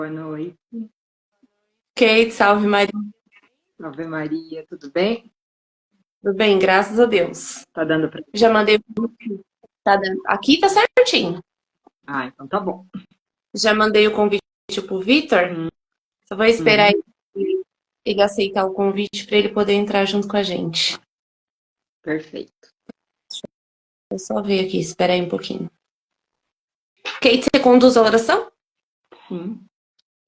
Boa noite. Kate, salve Maria. Ave Maria, tudo bem? Tudo bem, graças a Deus. Tá dando pra... Já mandei. Tá dando. Aqui tá certinho. Ah, então tá bom. Já mandei o convite pro Vitor. Só vou esperar Uhum, ele aceitar o convite para ele poder entrar junto com a gente. perfeito. Eu só ver aqui, espera aí um pouquinho. Kate, você conduz a oração? Sim.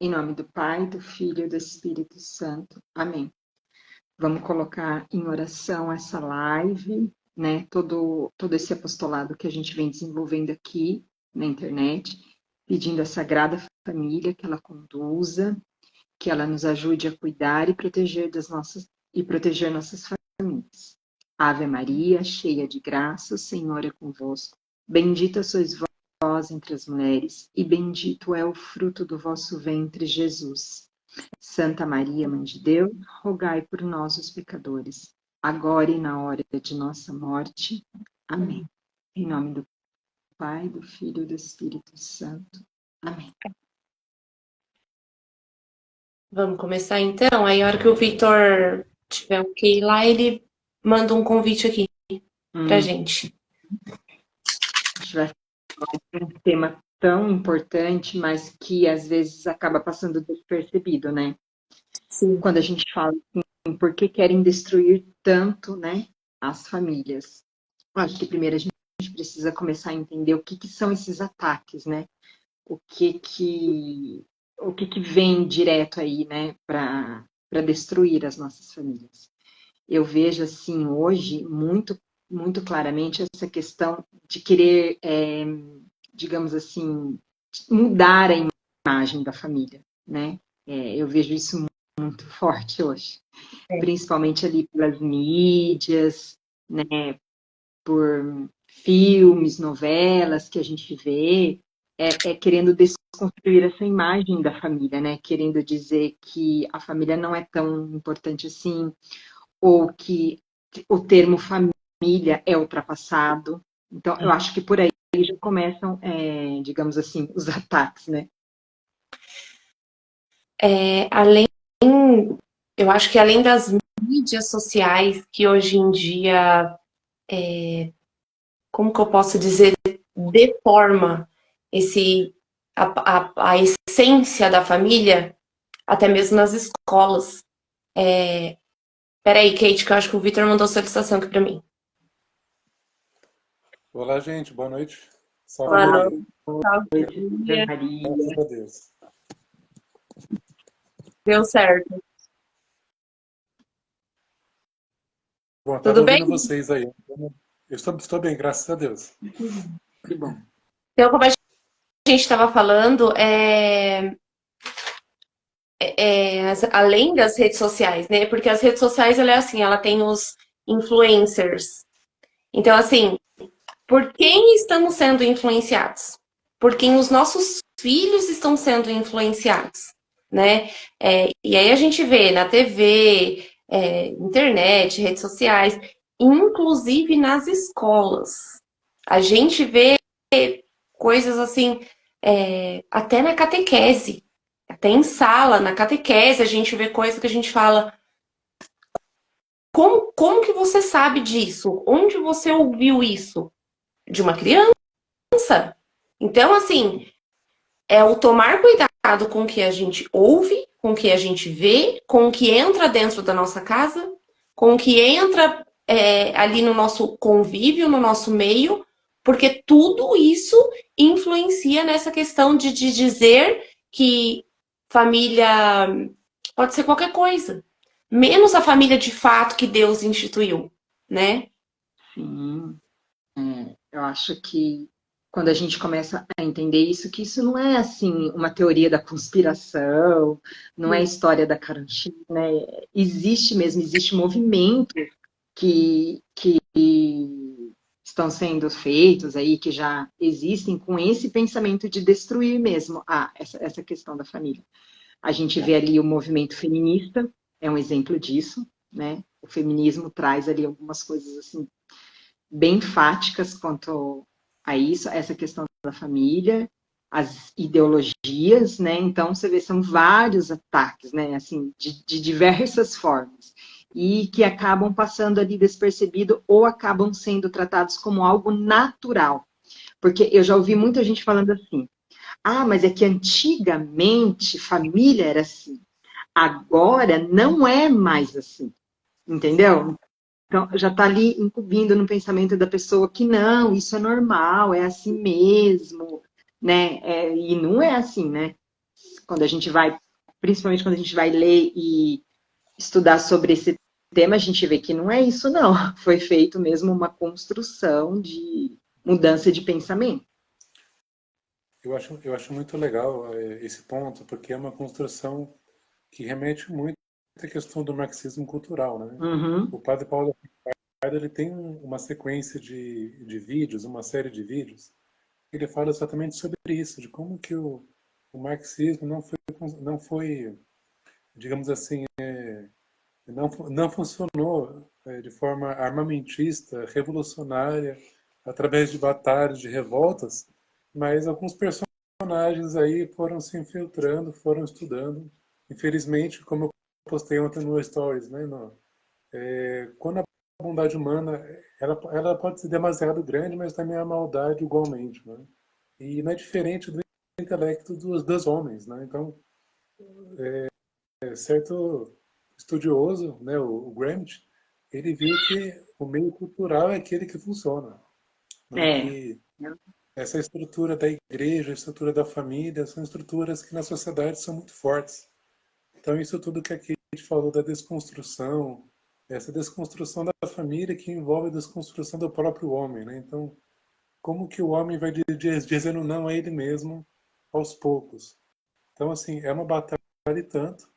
Em nome do Pai, do Filho e do Espírito Santo. Amém. Vamos colocar em oração essa live, né? Todo esse apostolado que a gente vem desenvolvendo aqui na internet, pedindo à Sagrada Família que ela conduza, que ela nos ajude a cuidar e proteger nossas famílias. Ave Maria, cheia de graça, o Senhor é convosco. Bendita sois vós entre as mulheres, e bendito é o fruto do vosso ventre, Jesus. Santa Maria, Mãe de Deus, rogai por nós, os pecadores, agora e na hora de nossa morte. Amém. Em nome do Pai, do Filho e do Espírito Santo. Amém. Vamos começar então. Aí, a hora que o Vitor tiver ok lá, ele manda um convite aqui pra Hum, gente. a gente vai falar de um tema tão importante, mas que às vezes acaba passando despercebido, né? Sim. Quando a gente fala assim, por que querem destruir tanto, né, as famílias? Acho que primeiro a gente precisa começar a entender o que são esses ataques, né? O que que, o que vem direto aí, né, para destruir as nossas famílias. Eu vejo assim hoje muito claramente essa questão de querer, digamos assim, mudar a imagem da família, né? Eu vejo isso muito forte hoje, principalmente ali pelas mídias, né? Por filmes, novelas que a gente vê, querendo desconstruir essa imagem da família, né? Querendo dizer que a família não é tão importante assim, ou que o termo família é ultrapassado. Então, eu acho que por aí já começam, digamos assim, os ataques, né? Além, eu acho que além das mídias sociais que hoje em dia, como que eu posso dizer, deforma esse a essência da família, até mesmo nas escolas. Peraí, Kate, que eu acho que o Victor mandou solicitação aqui pra mim. Olá, gente, boa noite. Salve Boa Olá, Maria. noite. boa noite, Ave Graças Maria. a Deus. Deu certo. Bom, estava Tudo bem? ouvindo vocês aí. Eu estou bem, graças a Deus. Que bom. Então, como a gente estava falando, além das redes sociais, né? Porque as redes sociais, ela é assim, ela tem os influencers. Então, assim, por quem estamos sendo influenciados? Por quem os nossos filhos estão sendo influenciados, né? E aí a gente vê na TV, internet, redes sociais, inclusive nas escolas. A gente vê coisas assim, até na catequese, até em sala, na catequese, a gente vê coisas que a gente fala. Como que você sabe disso? Onde você ouviu isso? De uma criança? Então, assim, é o tomar cuidado com o que a gente ouve, com o que a gente vê, com o que entra dentro da nossa casa, com o que entra ali no nosso convívio, no nosso meio, porque tudo isso influencia nessa questão de dizer que família pode ser qualquer coisa, menos a família de fato que Deus instituiu, né? Sim, eu acho que quando a gente começa a entender isso, que isso não é assim uma teoria da conspiração, não é história da carochinha, né? Existe mesmo, existe movimento que estão sendo feitos aí, que já existem com esse pensamento de destruir mesmo essa questão da família. A gente vê ali o movimento feminista, é um exemplo disso, né? O feminismo traz ali algumas coisas assim bem enfáticas quanto a isso, a essa questão da família. as ideologias, né? Então, você vê, são vários ataques, né? Assim, de diversas formas. E que acabam passando ali despercebido ou acabam sendo tratados como algo natural. Porque eu já ouvi muita gente falando assim, ah, mas é que antigamente família era assim. Agora não é mais assim. Entendeu? Então, já está ali incumbindo no pensamento da pessoa que não, isso é normal, é assim mesmo, né? E não é assim, né? Quando a gente vai, principalmente quando a gente vai ler e estudar sobre esse tema, a gente vê que não é isso, não. Foi feito mesmo uma construção de mudança de pensamento. Eu acho muito legal esse ponto, porque é uma construção que remete muito à questão do marxismo cultural, né? Uhum. O padre Paulo Ricardo, ele tem uma sequência de vídeos, uma série de vídeos, ele fala exatamente sobre isso, de como que o marxismo não foi, digamos assim, não funcionou de forma armamentista, revolucionária, através de batalhas, de revoltas, mas alguns personagens aí foram se infiltrando, foram estudando. Infelizmente, como eu postei ontem no Stories, né, quando a bondade humana, ela pode ser demasiado grande, mas também a maldade igualmente, né? E não é diferente do intelecto dos homens, né? Então, certo estudioso, né, o Gramsci, ele viu que o meio cultural é aquele que funciona, né? É. Que essa estrutura da igreja, a estrutura da família, são estruturas que na sociedade são muito fortes. Então, isso tudo que aqui a gente falou da desconstrução, essa desconstrução da família que envolve a desconstrução do próprio homem, né? Então, como que o homem vai dizendo não a ele mesmo aos poucos? Então, assim, é uma batalha e tanto.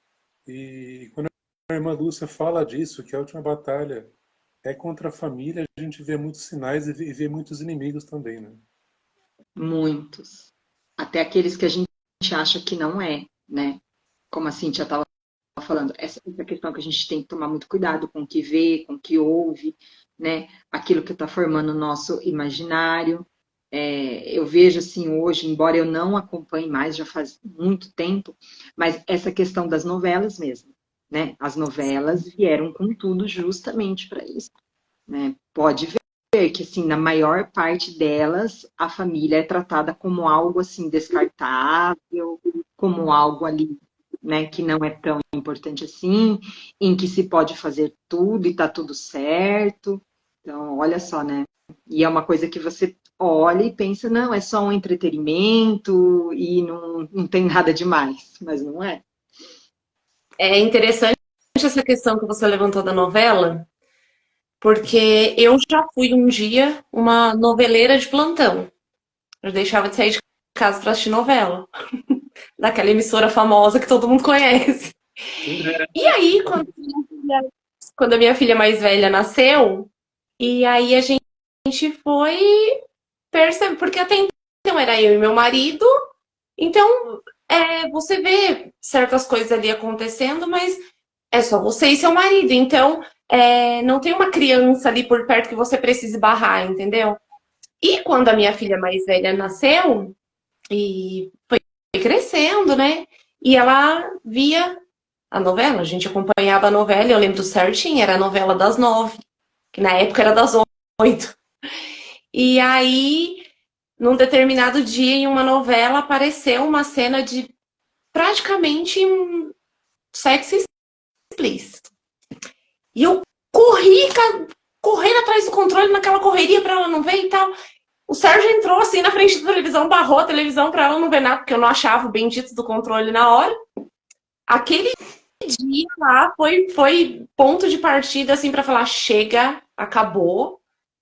E quando a irmã Lúcia fala disso, que a última batalha é contra a família, a gente vê muitos sinais e vê muitos inimigos também, né? Muitos. Até aqueles que a gente acha que não é, né? Como a Cíntia estava falando, essa questão que a gente tem que tomar muito cuidado com o que vê, com o que ouve, né? Aquilo que está formando o nosso imaginário. Eu vejo assim hoje, embora eu não acompanhe mais, já faz muito tempo, mas essa questão das novelas mesmo, né? As novelas vieram com tudo justamente para isso, né? Pode ver que assim, na maior parte delas, a família é tratada como algo assim descartável, como algo ali, né, que não é tão importante assim, em que se pode fazer tudo e tá tudo certo. Então, olha só, né? E é uma coisa que você olha e pensa, não, é só um entretenimento e não tem nada demais, mas não é. É interessante essa questão que você levantou da novela, porque eu já fui um dia uma noveleira de plantão. Eu deixava de sair de casa para assistir novela, daquela emissora famosa que todo mundo conhece. E aí, quando a minha filha mais velha nasceu, e aí a gente foi perceber, porque até então era eu e meu marido, então você vê certas coisas ali acontecendo, mas é só você e seu marido, então não tem uma criança ali por perto que você precise barrar, entendeu? E quando a minha filha mais velha nasceu, e foi crescendo, né? E ela via a novela, a gente acompanhava a novela, eu lembro certinho, era a novela das 9, que na época era das 8. E aí, num determinado dia, em uma novela, apareceu uma cena de praticamente sexo explícito. E eu corri, correndo atrás do controle, naquela correria pra ela não ver e tal. O Sérgio entrou assim na frente da televisão, barrou a televisão pra ela não ver nada, porque eu não achava o bendito do controle na hora. Aquele dia lá foi ponto de partida assim pra falar: chega, acabou.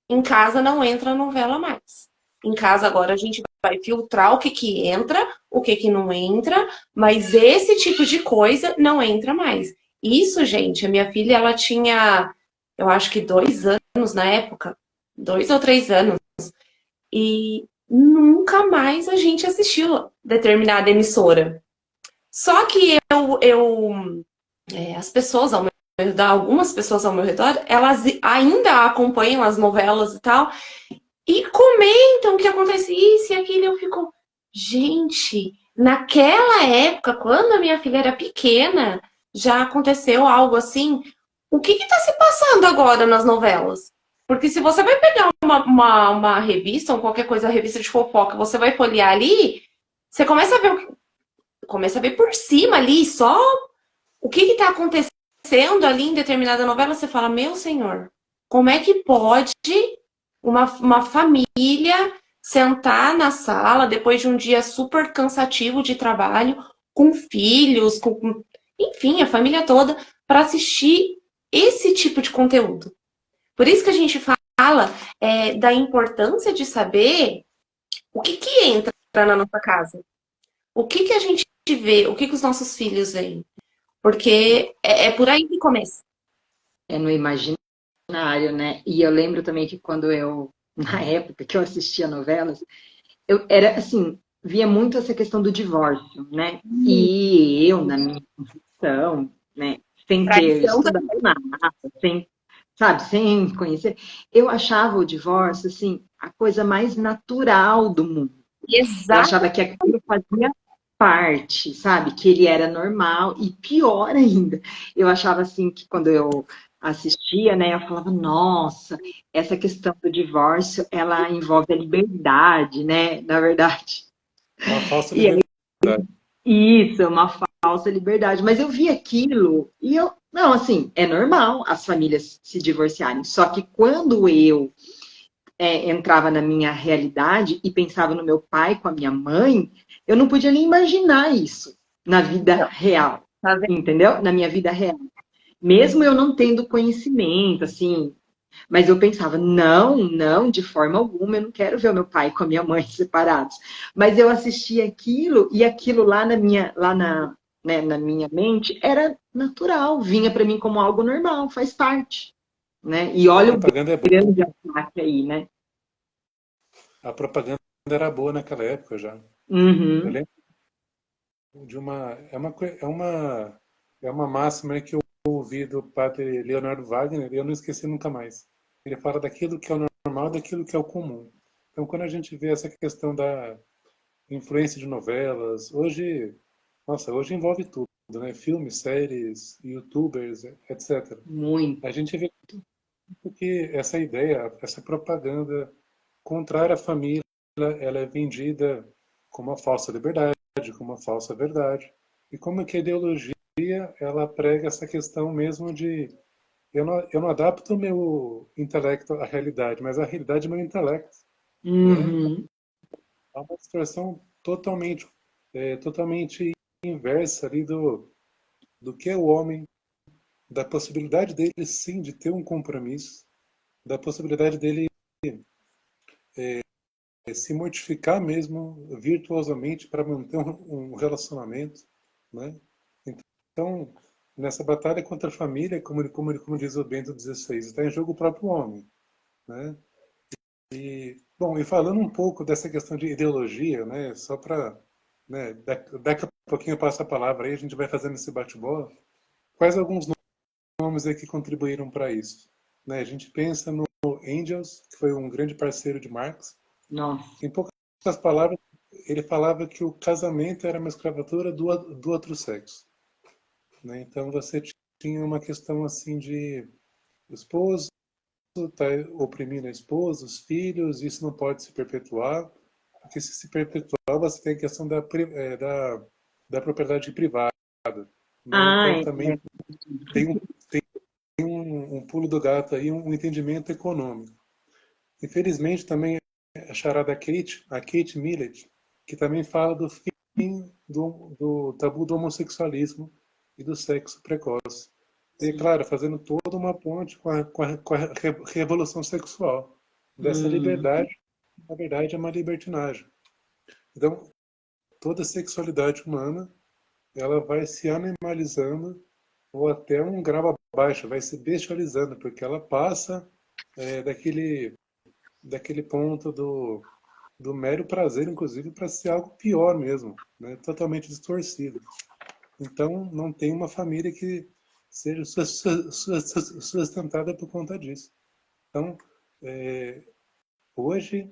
Em casa não entra novela mais. Em casa agora a gente vai filtrar o que entra, o que não entra, mas esse tipo de coisa não entra mais. Isso, gente, a minha filha, ela tinha, eu acho que 2 anos na época, 2 ou 3 anos, e nunca mais a gente assistiu determinada emissora. Só que as pessoas ao meu redor, algumas pessoas ao meu redor, elas ainda acompanham as novelas e tal, e comentam que acontece isso e aquilo, e eu fico, Gente, naquela época, quando a minha filha era pequena, já aconteceu algo assim. O que está se passando agora nas novelas? Porque se você vai pegar uma revista, ou qualquer coisa, revista de fofoca, você vai folhear ali, você começa a ver, começa a ver por cima ali, só o que está acontecendo ali em determinada novela, você fala, meu senhor, como é que pode uma família sentar na sala depois de um dia super cansativo de trabalho, com filhos, enfim, a família toda, para assistir esse tipo de conteúdo. Por isso que a gente fala da importância de saber o que entra na nossa casa, o que a gente vê, o que os nossos filhos veem. Porque é por aí que começa. É no imaginário, né? E eu lembro também que quando eu, na época que eu assistia novelas, eu era assim, via muito essa questão do divórcio, né? E eu, na minha concepção, né, sem ter Tradição da... estudado nada, sem, sabe, sem conhecer, eu achava o divórcio assim a coisa mais natural do mundo. Eu Exato. achava que aquilo fazia parte, sabe? Que ele era normal e pior ainda. Eu achava assim que quando eu assistia, né, eu falava, nossa, essa questão do divórcio, ela envolve a liberdade, né? Na verdade. Uma falsa E aí, liberdade. isso, é uma falsa liberdade. Mas eu vi aquilo e eu, não, assim, é normal as famílias se divorciarem. Só que quando eu entrava na minha realidade e pensava no meu pai com a minha mãe, eu não podia nem imaginar isso na vida real, Tá vendo? entendeu? Na minha vida real. Mesmo eu não tendo conhecimento, assim, mas eu pensava, não, não, de forma alguma, eu não quero ver o meu pai com a minha mãe separados. Mas eu assistia aquilo e aquilo na minha mente era natural, vinha para mim como algo normal, faz parte, né? E A olha o propaganda é boa. grande ataque aí, né? A propaganda era boa naquela época já. Eu Uhum. lembro de uma. É uma máxima que eu ouvi do padre Leonardo Wagner e eu não esqueci nunca mais. Ele fala daquilo que é o normal, daquilo que é o comum. Então, quando a gente vê essa questão da influência de novelas, hoje, nossa, hoje envolve tudo, né? Filmes, séries, YouTubers, etc. Muito. A gente vê que essa ideia, essa propaganda contrária à família, ela é vendida como uma falsa liberdade, como uma falsa verdade. E como que a ideologia ela prega essa questão mesmo de eu não adapto o meu intelecto à realidade, mas a realidade é meu intelecto, né? Uhum. Há uma distorção totalmente inversa ali do que é o homem, da possibilidade dele sim de ter um compromisso, da possibilidade dele se mortificar mesmo virtuosamente para manter um relacionamento, né? Então, nessa batalha contra a família, como diz o Bento XVI, está em jogo o próprio homem, né? Bom, e falando um pouco dessa questão de ideologia, né? Só para, né, daqui a pouquinho eu passo a palavra aí, a gente vai fazendo esse bate-bola. Quais alguns nomes aí que contribuíram para isso? Né? A gente pensa no Engels, que foi um grande parceiro de Marx. Nossa. Em poucas palavras, ele falava que o casamento era uma escravatura do outro sexo, né? Então você tinha uma questão assim de o esposo está oprimindo a esposa, os filhos, isso não pode se perpetuar, porque se perpetuar você tem a questão da propriedade privada, né? Então Ai, também tem um pulo do gato aí, um entendimento econômico. Infelizmente também a charada Kate, a Kate Millett, que também fala do fim do tabu do homossexualismo e do sexo precoce. E, claro, fazendo toda uma ponte com a revolução sexual. Dessa hum, liberdade, na verdade, é uma libertinagem. Então, toda a sexualidade humana, ela vai se animalizando ou até um grau abaixo, vai se bestializando, porque ela passa daquele ponto do mero prazer, inclusive, para ser algo pior mesmo, né? Totalmente distorcido. Então, não tem uma família que seja sustentada por conta disso. Então, hoje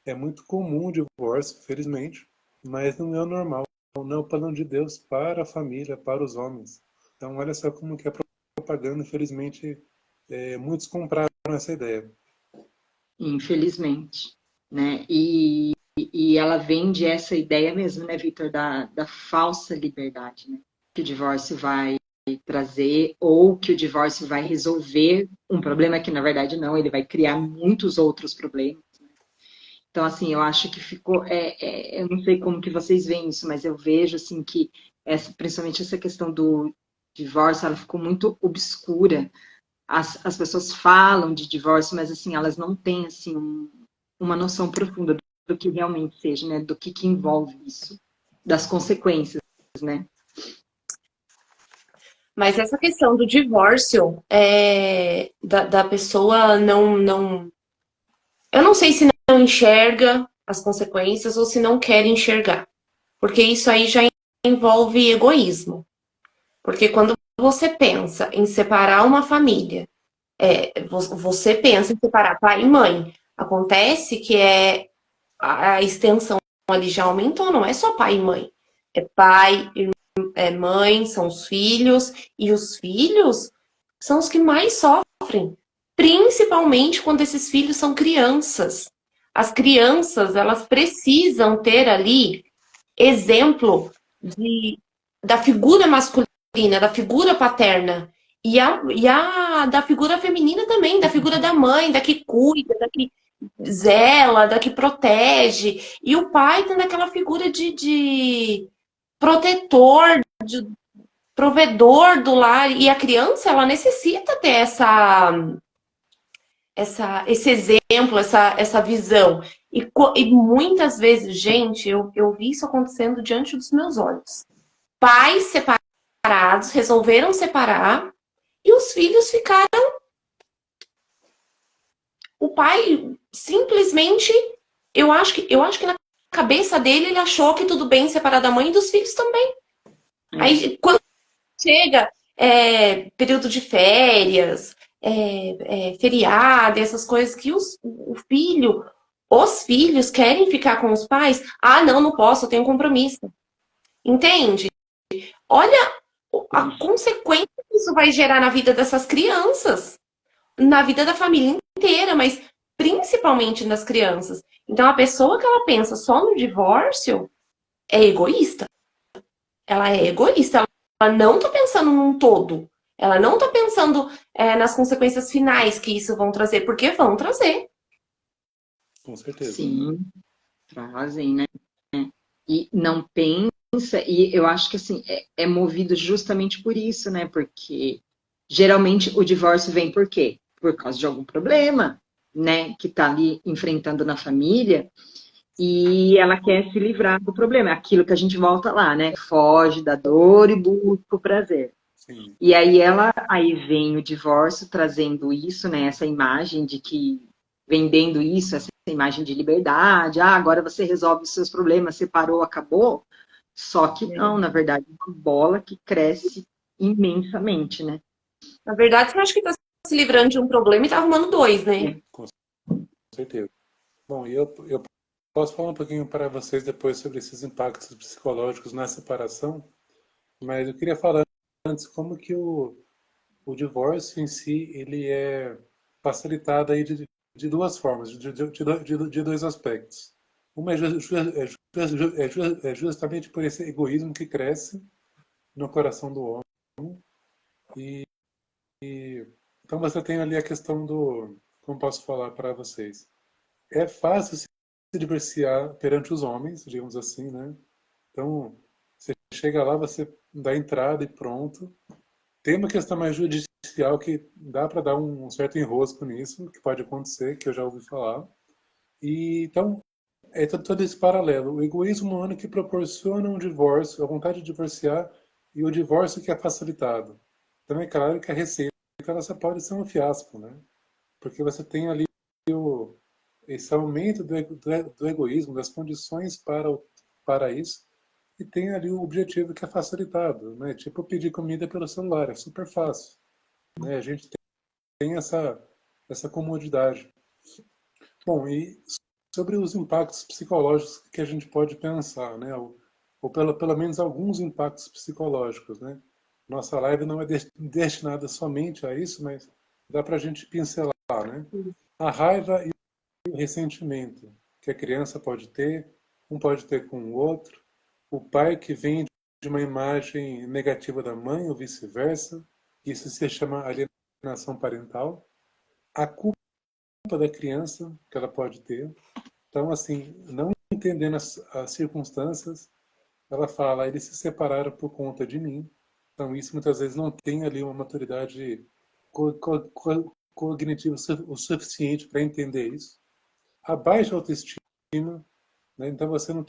é muito comum o divórcio, felizmente, mas não é o normal, não é o plano de Deus para a família, para os homens. Então, olha só como que a propaganda, infelizmente, muitos compraram essa ideia. Infelizmente, né? E ela vende essa ideia mesmo, né, Vitor, da falsa liberdade, né? Que o divórcio vai trazer, ou que o divórcio vai resolver um problema que, na verdade, não, ele vai criar muitos outros problemas. Então, assim, eu acho que ficou. Eu não sei como que vocês veem isso, mas eu vejo assim que principalmente essa questão do divórcio, ela ficou muito obscura. As pessoas falam de divórcio, mas assim, elas não têm assim uma noção profunda do que realmente seja, né? Do que envolve isso, das consequências, né? Mas essa questão do divórcio, da pessoa não. Eu não sei se não enxerga as consequências ou se não quer enxergar. Porque isso aí já envolve egoísmo. Porque quando você pensa em separar uma família, você pensa em separar pai e mãe. Acontece que a extensão ali já aumentou, não é só pai e mãe. É pai, mãe, são os filhos, e os filhos são os que mais sofrem, principalmente quando esses filhos são crianças. As crianças, elas precisam ter ali exemplo da figura masculina, da figura paterna, da figura feminina também, da figura da mãe, da que cuida, da que zela, da que protege. E o pai tendo aquela figura de protetor, de provedor do lar. E a criança, ela necessita ter esse exemplo, essa visão. E muitas vezes, gente, eu vi isso acontecendo diante dos meus olhos. Pais separados resolveram separar e os filhos ficaram. O pai simplesmente, eu acho que na cabeça dele ele achou que tudo bem separar da mãe e dos filhos também. Aí quando chega período de férias, feriado, essas coisas que os filhos querem ficar com os pais. Ah, não posso, eu tenho um compromisso. Entende? Olha a consequência que isso vai gerar na vida dessas crianças, na vida da família inteira, mas principalmente nas crianças. Então, a pessoa que ela pensa só no divórcio é egoísta. Ela é egoísta. Ela não está pensando num todo. Ela não está pensando nas consequências finais que isso vão trazer, porque vão trazer. Com certeza. Sim, trazem, né? E não pensa, e eu acho que assim, é movido justamente por isso, né? Porque geralmente o divórcio vem por quê? Por causa de algum problema, né? Que tá ali enfrentando na família, e ela quer se livrar do problema. É aquilo que a gente volta lá, né? Foge da dor e busca o prazer. Sim. E aí vem o divórcio trazendo isso, né? Essa imagem de que, vendendo isso, essa imagem de liberdade, agora você resolve os seus problemas, separou, acabou. Só que não, na verdade, é uma bola que cresce imensamente, né? Na verdade, você acha que está se livrando de um problema e está arrumando dois, né? Com certeza. Bom, eu posso falar um pouquinho para vocês depois sobre esses impactos psicológicos na separação, mas eu queria falar antes como que o divórcio em si ele é facilitado aí de duas formas, de dois aspectos. Uma é justamente por esse egoísmo que cresce no coração do homem. E então você tem ali a questão do, como posso falar para vocês? É fácil se divorciar perante os homens, digamos assim, né? Então, você chega lá, você dá entrada e pronto. Tem uma questão mais judicial que dá para dar um certo enrosco nisso, que pode acontecer, que eu já ouvi falar. E então, é todo esse paralelo. O egoísmo humano que proporciona um divórcio, a vontade de divorciar, e o divórcio que é facilitado. Então, é claro que a receita ela só pode ser um fiasco, né? Porque você tem ali esse aumento do egoísmo, das condições para isso, e tem ali o objetivo que é facilitado, né? Tipo pedir comida pelo celular, é super fácil, né? A gente tem essa comodidade. Bom, e sobre os impactos psicológicos que a gente pode pensar, né? Ou pelo menos alguns impactos psicológicos, né? Nossa live não é destinada somente a isso, mas dá para a gente pincelar, né? A raiva e o ressentimento que a criança pode ter, um pode ter com o outro, o pai que vem de uma imagem negativa da mãe ou vice-versa, isso se chama alienação parental, a culpa da criança que ela pode ter. Então, assim, não entendendo as circunstâncias, ela fala, eles se separaram por conta de mim. Então, isso muitas vezes não tem ali uma maturidade cognitiva o suficiente para entender isso. A baixa autoestima, né? Então você não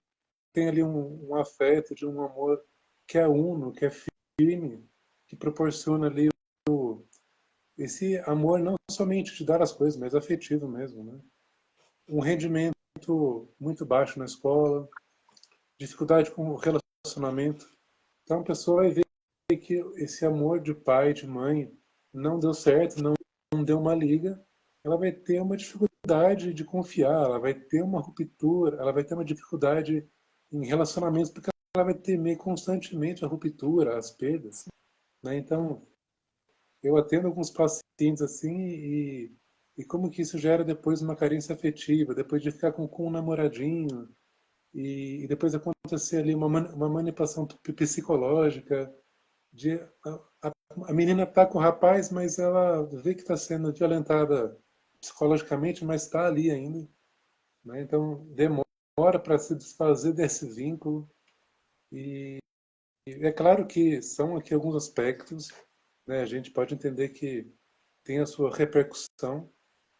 tem ali um afeto, de um amor que é uno, que é firme, que proporciona ali esse amor não somente de dar as coisas, mas afetivo mesmo, né? Um rendimento muito baixo na escola, dificuldade com o relacionamento. Então a pessoa vai ver que esse amor de pai, de mãe, não deu certo, não deu uma liga, ela vai ter uma dificuldade de confiar, ela vai ter uma ruptura, ela vai ter uma dificuldade em relacionamentos, porque ela vai temer constantemente a ruptura, as perdas, né? Então, eu atendo alguns pacientes assim e como que isso gera depois uma carência afetiva, depois de ficar com um namoradinho e depois acontecer ali uma manipulação psicológica, de a menina está com o rapaz, mas ela vê que está sendo violentada psicologicamente, mas está ali ainda, né? Então demora para se desfazer desse vínculo e é claro que são aqui alguns aspectos, né? A gente pode entender que tem a sua repercussão,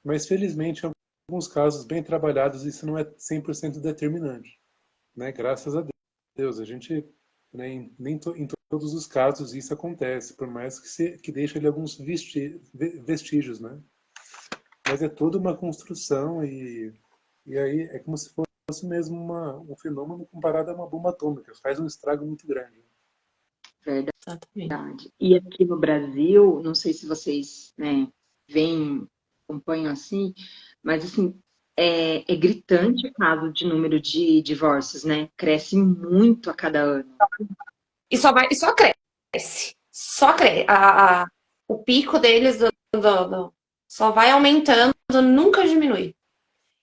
mas felizmente em alguns casos bem trabalhados isso não é 100% determinante, né? Graças a Deus, a gente, né, em todos os casos isso acontece, por mais que deixe ali alguns vestígios, né? Mas é toda uma construção e aí é como se fosse mesmo um fenômeno comparado a uma bomba atômica, faz um estrago muito grande. Verdade. E aqui no Brasil, não sei se vocês, né, veem, acompanham assim, mas assim, é gritante o caso de número de divórcios, né? Cresce muito a cada ano. E só cresce. Só cresce. O pico deles só vai aumentando, nunca diminui.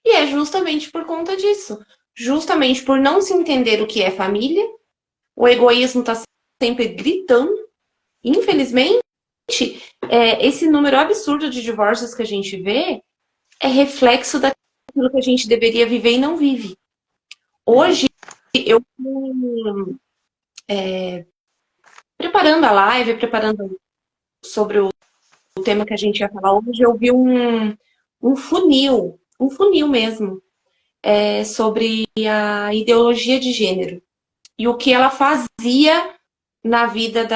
E é justamente por conta disso. Justamente por não se entender o que é família, o egoísmo está sempre gritando. Infelizmente, esse número absurdo de divórcios que a gente vê é reflexo daquilo que a gente deveria viver e não vive. Hoje, eu preparando a live, preparando sobre o tema que a gente ia falar hoje, eu vi um funil mesmo, sobre a ideologia de gênero e o que ela fazia na vida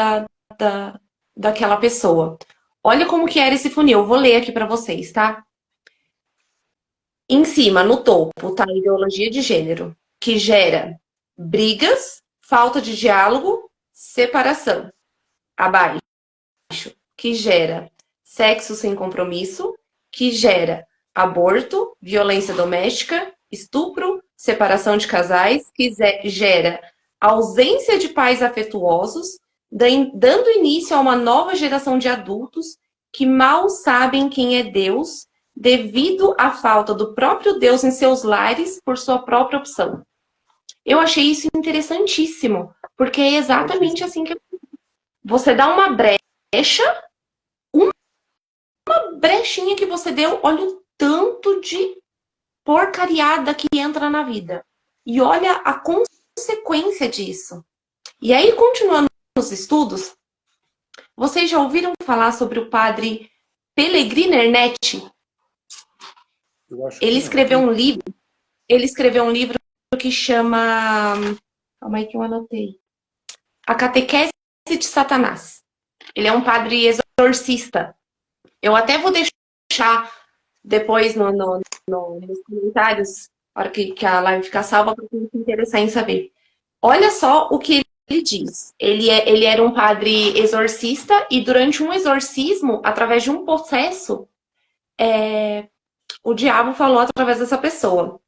daquela pessoa. Olha como que era esse funil, eu vou ler aqui para vocês, tá? Em cima, no topo, tá a ideologia de gênero, que gera brigas, falta de diálogo, separação. Abaixo, que gera sexo sem compromisso, que gera aborto, violência doméstica, estupro, separação de casais, que gera ausência de pais afetuosos, dando início a uma nova geração de adultos que mal sabem quem é Deus, devido à falta do próprio Deus em seus lares por sua própria opção. Eu achei isso interessantíssimo, porque é exatamente assim que você dá uma brechinha que você deu, olha o tanto de porcariada que entra na vida. E olha a consequência disso. E aí, continuando os estudos, vocês já ouviram falar sobre o padre Pellegrino Ernetti? Ele escreveu um livro que chama... Calma aí que eu anotei. A Catequese de Satanás. Ele é um padre exorcista. Eu até vou deixar depois nos comentários, na hora que a live ficar salva, para quem se interessar em saber. Olha só o que ele diz. Ele era um padre exorcista e durante um exorcismo, através de um processo, o diabo falou através dessa pessoa.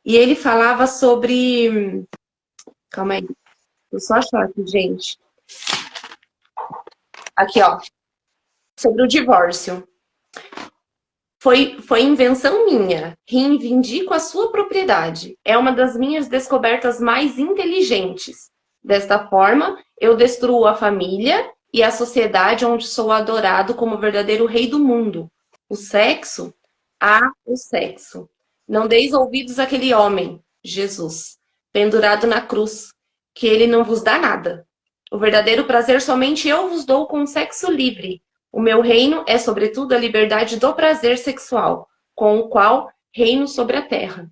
E ele falava sobre... Calma aí. Eu só achar aqui, gente. Aqui, ó. Sobre o divórcio. Foi invenção minha. Reivindico a sua propriedade. É uma das minhas descobertas mais inteligentes. Desta forma, eu destruo a família e a sociedade onde sou adorado como o verdadeiro rei do mundo. O sexo, o sexo. Não deis ouvidos àquele homem, Jesus, pendurado na cruz, que ele não vos dá nada. O verdadeiro prazer somente eu vos dou com o sexo livre. O meu reino é, sobretudo, a liberdade do prazer sexual, com o qual reino sobre a terra.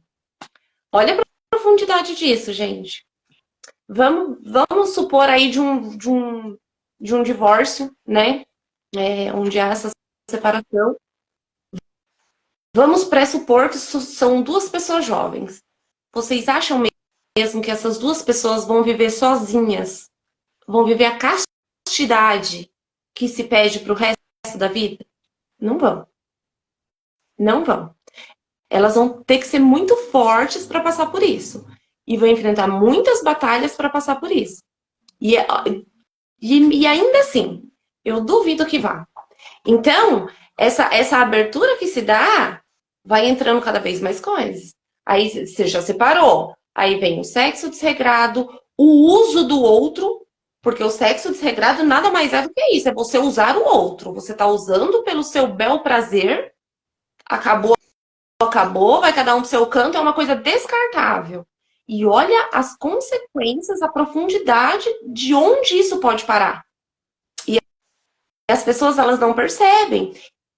Olha a profundidade disso, gente. Vamos supor aí de um divórcio, né? Onde há essa separação. Vamos pressupor que são duas pessoas jovens. Vocês acham mesmo que essas duas pessoas vão viver sozinhas? Vão viver a castidade que se pede para o resto da vida? Não vão. Não vão. Elas vão ter que ser muito fortes para passar por isso. E vão enfrentar muitas batalhas para passar por isso. E ainda assim, eu duvido que vá. Então, essa abertura que se dá, vai entrando cada vez mais coisas. Aí você já separou. Aí vem o sexo desregrado, o uso do outro, porque o sexo desregrado nada mais é do que isso. É você usar o outro. Você está usando pelo seu bel prazer. Acabou, vai cada um pro seu canto. É uma coisa descartável. E olha as consequências, a profundidade de onde isso pode parar. E as pessoas, elas não percebem.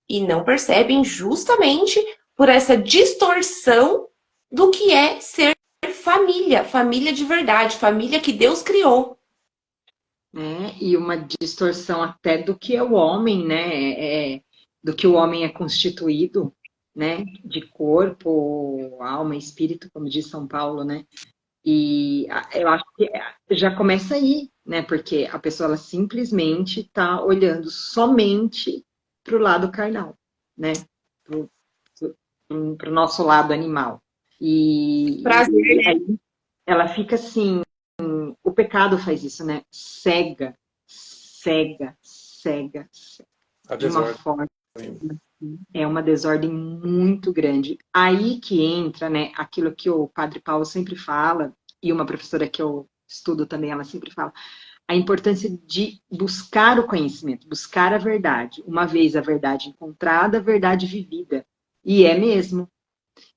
E não percebem justamente por essa distorção do que é ser família. Família de verdade. Família que Deus criou. E uma distorção até do que é o homem, né? Do que o homem é constituído, né? De corpo, alma, espírito, como diz São Paulo, né? E eu acho que já começa aí, né? Porque a pessoa ela simplesmente está olhando somente para o lado carnal, né? Para o nosso lado animal. E aí ela fica assim, o pecado faz isso, né? Cega de uma forma. É uma desordem muito grande. Aí que entra, né, aquilo que o Padre Paulo sempre fala, e uma professora que eu estudo também, ela sempre fala, a importância de buscar o conhecimento, buscar a verdade. Uma vez a verdade encontrada, a verdade vivida. E é mesmo,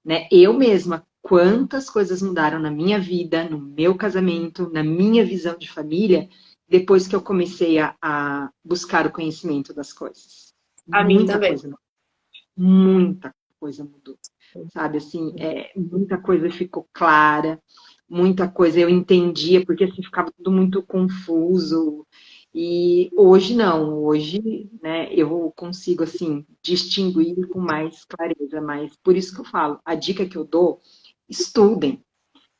né? Eu mesma, quantas coisas mudaram na minha vida, no meu casamento, na minha visão de família, depois que eu comecei a buscar o conhecimento das coisas. A mim também. Muita coisa mudou, sabe? Assim, muita coisa ficou clara, muita coisa eu entendia, porque assim ficava tudo muito confuso. E hoje não, hoje, né, eu consigo assim distinguir com mais clareza, mas por isso que eu falo, a dica que eu dou, estudem,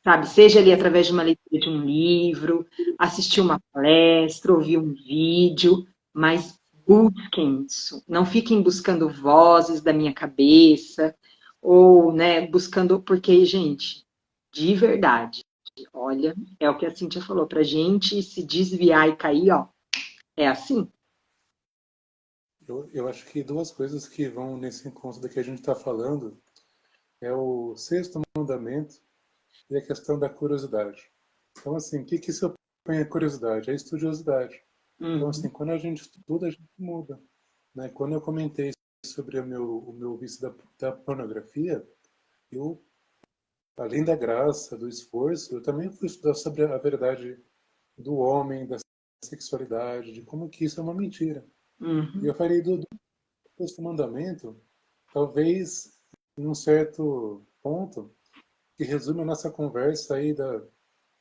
sabe? Seja ali através de uma leitura de um livro, assistir uma palestra, ouvir um vídeo, mas busquem isso. Não fiquem buscando vozes da minha cabeça, ou, né, buscando, porque, gente, de verdade, olha, é o que a Cíntia falou, pra gente se desviar e cair, ó, é assim. Eu acho que duas coisas que vão nesse encontro do que a gente está falando é o sexto mandamento e a questão da curiosidade. Então, assim, o que se opõe à curiosidade? É a estudiosidade. Então, assim, quando a gente estuda, a gente muda. Né? Quando eu comentei sobre o meu vício da pornografia, eu, além da graça, do esforço, eu também fui estudar sobre a verdade do homem, da sexualidade, de como que isso é uma mentira. E eu falei do sexto mandamento, talvez, em um certo ponto, que resume a nossa conversa aí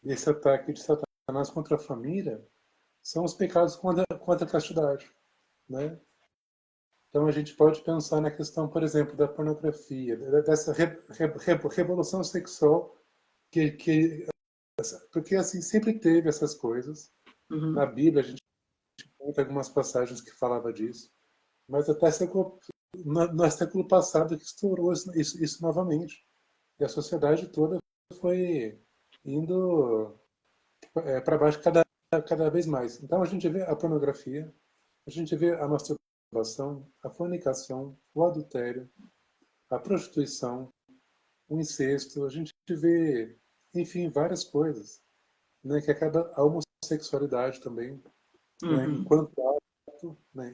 desse ataque de Satanás contra a família, são os pecados contra a castidade, né? Então a gente pode pensar na questão, por exemplo, da pornografia, dessa revolução sexual porque assim sempre teve essas coisas. Na Bíblia a gente conta algumas passagens que falava disso, mas até no século passado que estourou isso novamente. E a sociedade toda foi indo para baixo cada vez mais. Então a gente vê a pornografia, a gente vê a masturbação, a fornicação, o adultério, a prostituição, o incesto, a gente vê, enfim, várias coisas, né, que acaba a homossexualidade também, né, Uhum.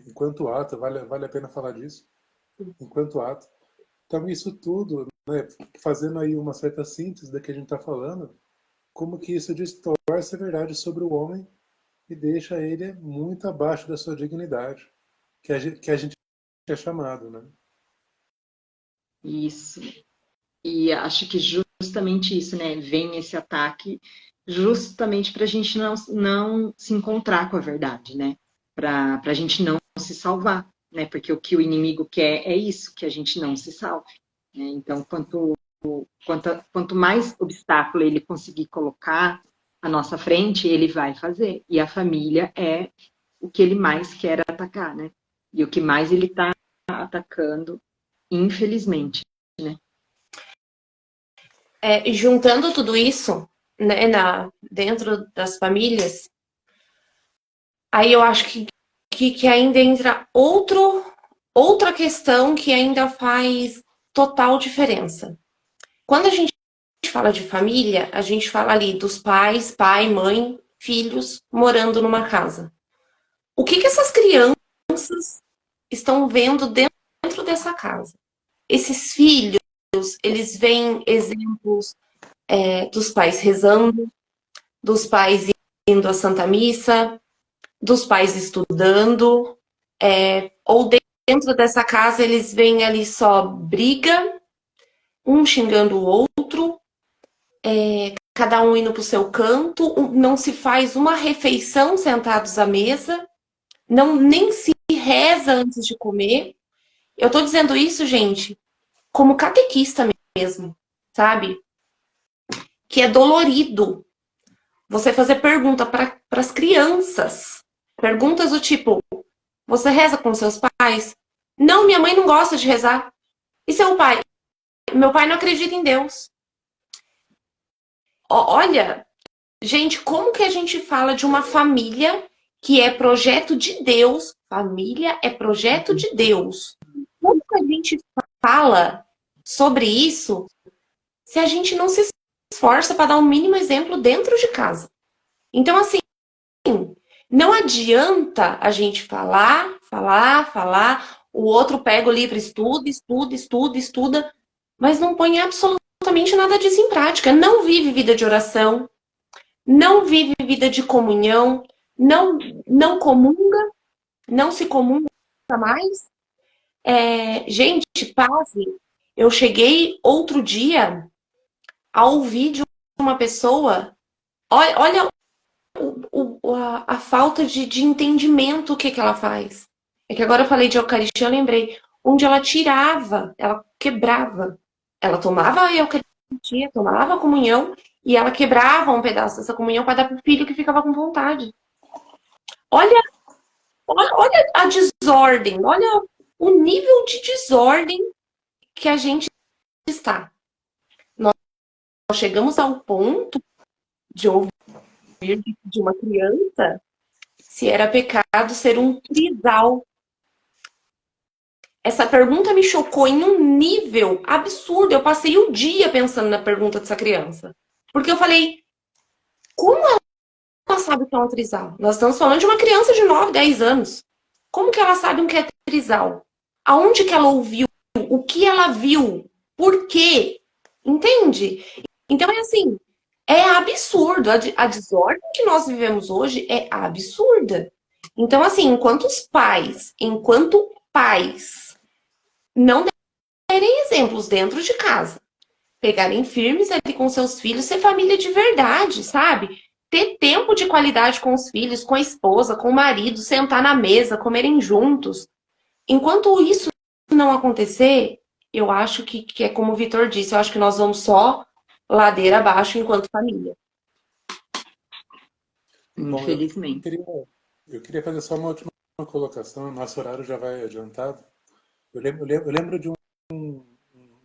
enquanto ato, vale a pena falar disso, enquanto ato. Então isso tudo, né, fazendo aí uma certa síntese da que a gente está falando, como que isso distorce a verdade sobre o homem e deixa ele muito abaixo da sua dignidade, que a gente é chamado, né? Isso. E acho que justamente isso, né? Vem esse ataque justamente para a gente não se encontrar com a verdade, né? Para a gente não se salvar, né? Porque o que o inimigo quer é isso, que a gente não se salve, né? Então, quanto mais obstáculo ele conseguir colocar à nossa frente, ele vai fazer. E a família é o que ele mais quer atacar, né? E o que mais ele está atacando, infelizmente, né? Juntando tudo isso, né, dentro das famílias, aí eu acho que ainda entra outra questão que ainda faz total diferença. Quando a gente fala de família, a gente fala ali dos pais, pai, mãe, filhos morando numa casa. O que essas crianças estão vendo dentro dessa casa? Esses filhos, eles veem exemplos dos pais rezando, dos pais indo à Santa Missa, dos pais estudando, ou dentro dessa casa eles veem ali só briga, um xingando o outro, cada um indo para o seu canto, não se faz uma refeição sentados à mesa, nem se reza antes de comer. Eu tô dizendo isso, gente, como catequista mesmo, sabe? Que é dolorido você fazer pergunta para as crianças. Perguntas do tipo: você reza com seus pais? Não, minha mãe não gosta de rezar. E seu pai? Meu pai não acredita em Deus. Olha, gente, como que a gente fala de uma família que é projeto de Deus? Família é projeto de Deus. Como que a gente fala sobre isso se a gente não se esforça para dar um mínimo exemplo dentro de casa? Então, assim, não adianta a gente falar, o outro pega o livro, estuda, mas não põe absolutamente nada disso em prática. Não vive vida de oração, não vive vida de comunhão, não comunga, não se comunga mais. Gente, pasme, eu cheguei outro dia a ouvir de uma pessoa, olha a falta de entendimento que ela faz. É que agora eu falei de Eucaristia, eu lembrei. Onde ela tirava, ela quebrava. Ela tomava a Eucaristia, tomava a comunhão, e ela quebrava um pedaço dessa comunhão para dar para o filho que ficava com vontade. Olha a desordem, olha o nível de desordem que a gente está. Nós chegamos ao ponto de ouvir de uma criança se era pecado ser um trisal. Essa pergunta me chocou em um nível absurdo. Eu passei o dia pensando na pergunta dessa criança. Porque eu falei, como ela sabe o que é um trisal? Nós estamos falando de uma criança de 9, 10 anos. Como que ela sabe o que é trisal? Aonde que ela ouviu? O que ela viu? Por quê? Entende? Então é assim, é absurdo. A desordem que nós vivemos hoje é absurda. Então, assim, enquanto pais não derem exemplos dentro de casa, pegarem firmes ali com seus filhos, ser família de verdade, sabe? Ter tempo de qualidade com os filhos, com a esposa, com o marido, sentar na mesa, comerem juntos. Enquanto isso não acontecer, eu acho que é como o Vitor disse, eu acho que nós vamos só ladeira abaixo enquanto família. Infelizmente. Eu queria fazer só uma última colocação, nosso horário já vai adiantado. Eu lembro de um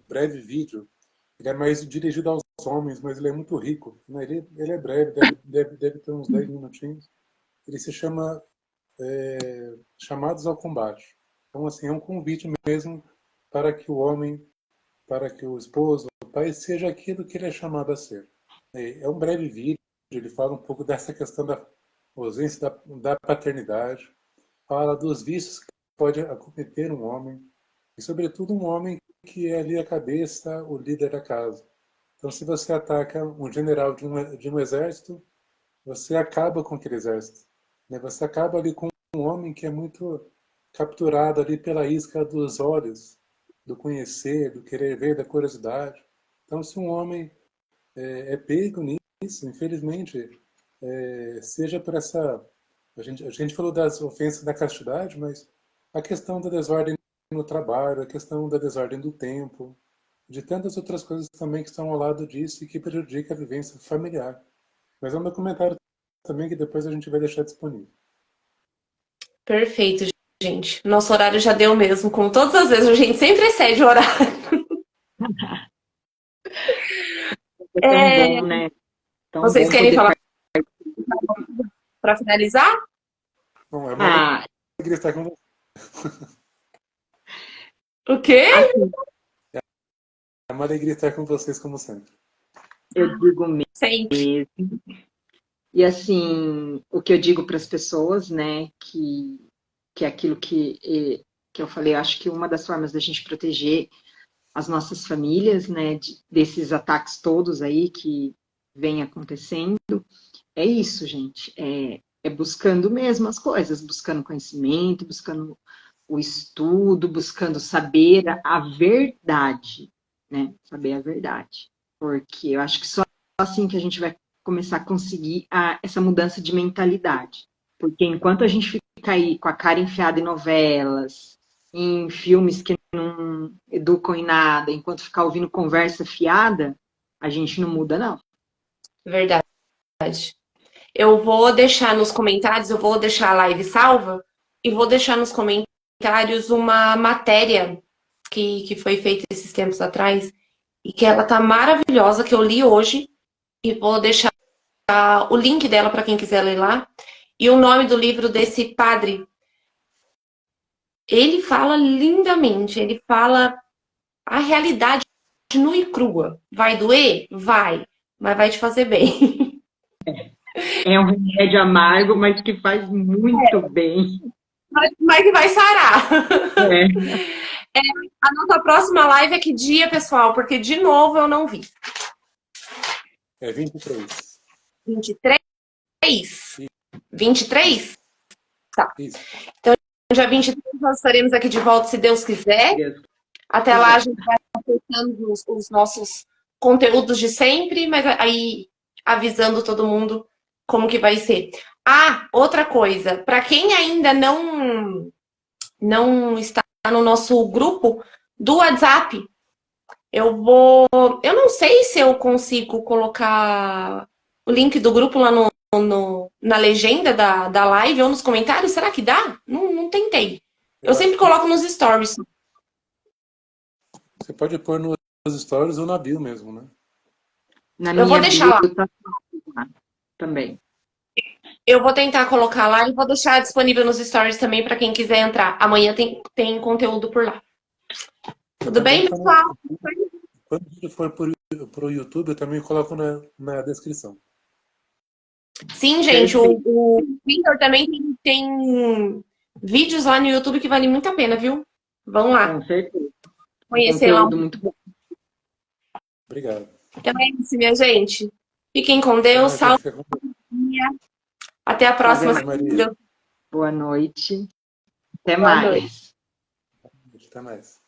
breve vídeo, ele é mais dirigido aos homens, mas ele é muito rico, né? Ele é breve, deve ter uns 10 minutinhos. Ele se chama Chamados ao Combate. Então, assim, é um convite mesmo para que o homem, para que o esposo, o pai, seja aquilo que ele é chamado a ser. É um breve vídeo, ele fala um pouco dessa questão da ausência da paternidade, fala dos vícios que pode acometer um homem, e sobretudo um homem que é ali a cabeça, o líder da casa. Então, se você ataca um general de um exército, você acaba com aquele exército, né? Você acaba ali com um homem que é muito capturado ali pela isca dos olhos, do conhecer, do querer ver, da curiosidade. Então, se um homem é pego nisso, infelizmente, seja por essa... A gente falou das ofensas da castidade, mas a questão da desordem no trabalho, a questão da desordem do tempo, de tantas outras coisas também que estão ao lado disso e que prejudica a vivência familiar. Mas é um documentário também que depois a gente vai deixar disponível. Perfeito, gente. Nosso horário já deu mesmo, como todas as vezes, a gente sempre excede o horário. É tão bom, né? Tão Vocês bom querem poder falar para finalizar? Bom, é uma alegria estar com você. O quê? Assim, É uma alegria estar com vocês, como sempre. eu digo mesmo. Sempre. E assim, o que eu digo para as pessoas, né, que é aquilo que eu falei, eu acho que uma das formas da gente proteger as nossas famílias, né, desses ataques todos aí que vem acontecendo, é isso, gente, é buscando mesmo as coisas, buscando conhecimento, buscando o estudo, buscando saber a verdade, né, saber a verdade, porque eu acho que só assim que a gente vai começar a conseguir essa mudança de mentalidade, porque enquanto a gente fica aí com a cara enfiada em novelas, em filmes que não educam em nada, enquanto ficar ouvindo conversa fiada, a gente não muda, não. Verdade. Eu vou deixar nos comentários, eu vou deixar a live salva e vou deixar nos comentários uma matéria que foi feita esses tempos atrás e que ela tá maravilhosa, que eu li hoje e vou deixar o link dela para quem quiser ler lá. E o nome do livro desse padre, ele fala lindamente, ele fala a realidade nua e crua. Vai doer? Vai, mas vai te fazer bem. É um remédio amargo, mas que faz muito bem. Mas que vai sarar. É. A nossa próxima live é que dia, pessoal? Porque, de novo, eu não vi. É 23. 23? 23? Tá. Isso. Então, dia 23 nós estaremos aqui de volta, se Deus quiser. Até lá a gente vai acertando os nossos conteúdos de sempre, mas aí avisando todo mundo como que vai ser. Ah, outra coisa, para quem ainda não está no nosso grupo do WhatsApp, eu não sei se eu consigo colocar o link do grupo lá na legenda da live ou nos comentários. Será que dá? Não tentei. Eu sempre coloco nos stories. Você pode pôr nos stories ou na bio mesmo, né? Na Eu vou minha deixar bio lá. também. Eu vou tentar colocar lá e vou deixar disponível nos stories também para quem quiser entrar. Amanhã tem conteúdo por lá. Tudo bem, pessoal? Quando o vídeo for para o YouTube, eu também coloco na descrição. Sim, gente. O Victor também tem vídeos lá no YouTube que valem muito a pena, viu? Vão lá. Com certeza. Conhecer lá. Muito bom. Obrigado. Então é isso, minha gente. Fiquem com Deus. Salve. Até a próxima. Maria. Boa noite. Até Boa mais. noite. Até mais.